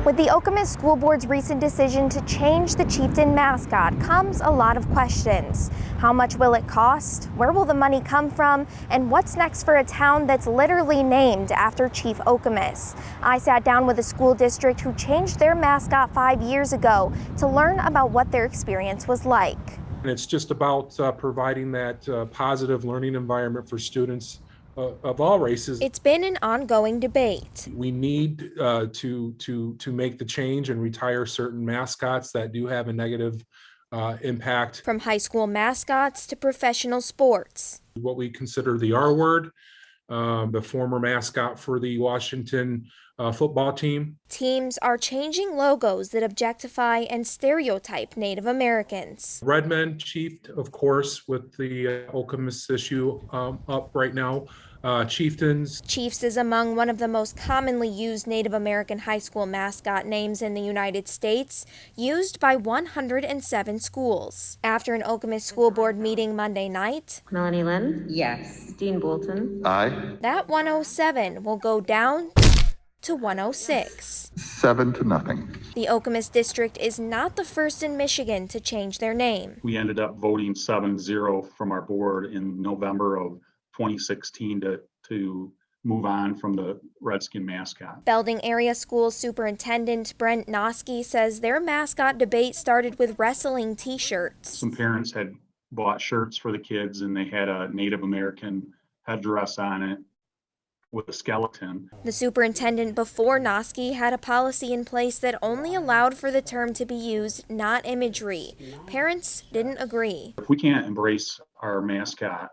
With the Okemos School Board's recent decision to change the Chieftain mascot comes a lot of questions. How much will it cost? Where will the money come from? And what's next for a town that's literally named after Chief Okemos? I sat down with a school district who changed their mascot 5 years ago to learn about what their experience was like. It's just about providing that positive learning environment for students of all races. It's been an ongoing debate. We need to make the change and retire certain mascots that do have a negative impact. From high school mascots to professional sports. What we consider the R word, the former mascot for the Washington football team. Teams are changing logos that objectify and stereotype Native Americans. Redmen, Chief, of course, with the Okemos issue up right now. Chieftains. Chiefs is among one of the most commonly used Native American high school mascot names in the United States, used by 107 schools. After an Okemos School Board meeting Monday night, Melanie Lynn? Yes. Dean Bolton? Aye. that 107 will go down to 106. 7-0. The Okemos district is not the first in Michigan to change their name. We ended up voting 7-0 from our board in November of 2016 to move on from the Redskin mascot. Belding Area School Superintendent Brent Noski says their mascot debate started with wrestling t-shirts. Some parents had bought shirts for the kids and they had a Native American headdress on it with a skeleton. The superintendent before Noski had a policy in place that only allowed for the term to be used, not imagery. Parents didn't agree. If we can't embrace our mascot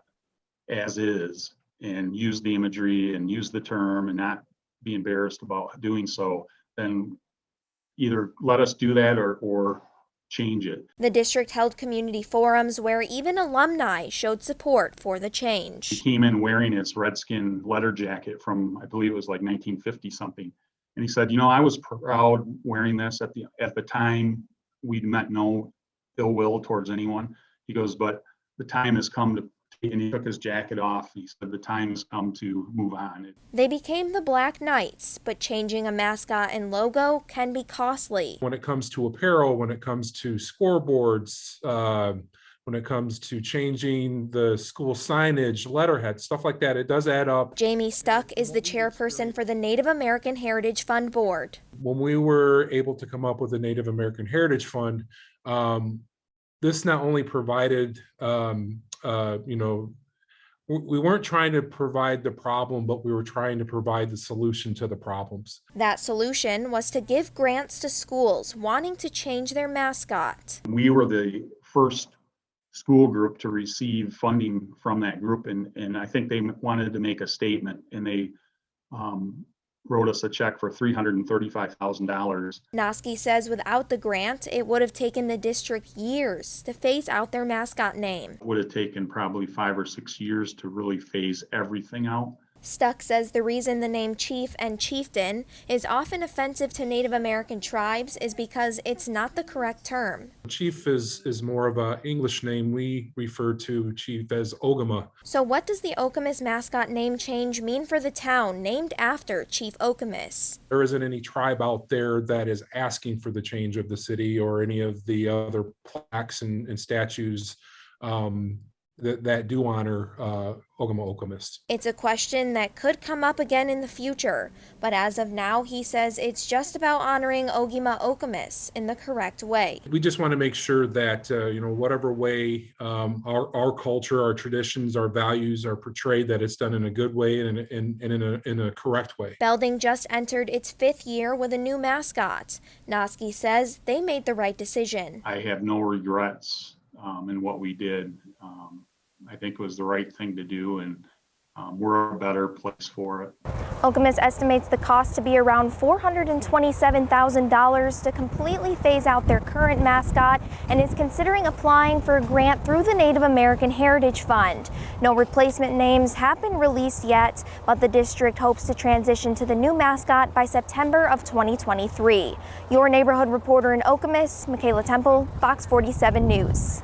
as is and use the imagery and use the term and not be embarrassed about doing so, then either let us do that or change it. The district held community forums where even alumni showed support for the He change. came in wearing his Redskin letter jacket from, I believe it was like 1950 something. And he said, you know, I was proud wearing this at the time. We meant no ill will towards anyone. He goes, but the time has come to, and he took his jacket off. He said, the time has come to move on. They became the Black Knights, but changing a mascot and logo can be costly. When it comes to apparel, when it comes to scoreboards, when it comes to changing the school signage, letterhead, stuff like that, it does add up. Jamie Stuck is the chairperson for the Native American Heritage Fund Board. When we were able to come up with the Native American Heritage Fund, this not only provided, we weren't trying to provide the problem, but we were trying to provide the solution to the problems. That solution was to give grants to schools wanting to change their mascot. We were the first school group to receive funding from that group, and I think they wanted to make a statement, and they wrote us a check for $335,000. Noski says without the grant, it would have taken the district years to phase out their mascot name. It would have taken probably 5 or 6 years to really phase everything out. Stuck says the reason the name Chief and Chieftain is often offensive to Native American tribes is because it's not the correct term. Chief is more of an English name. We refer to Chief as Ogama. So what does the Okemos mascot name change mean for the town named after Chief Okemos? There isn't any tribe out there that is asking for the change of the city or any of the other plaques and statues that do honor Ogama Okemos. It's a question that could come up again in the future, but as of now, he says it's just about honoring Ogama Okemos in the correct way. We just want to make sure that, whatever way our culture, our traditions, our values are portrayed, that it's done in a good way and in a correct way. Belding just entered its 5th year with a new mascot. Noski says they made the right decision. I have no regrets in what we did. I think it was the right thing to do, and we're a better place for it. Okemos estimates the cost to be around $427,000 to completely phase out their current mascot and is considering applying for a grant through the Native American Heritage Fund. No replacement names have been released yet, but the district hopes to transition to the new mascot by September of 2023. Your neighborhood reporter in Okemos, Michaela Temple, Fox 47 News.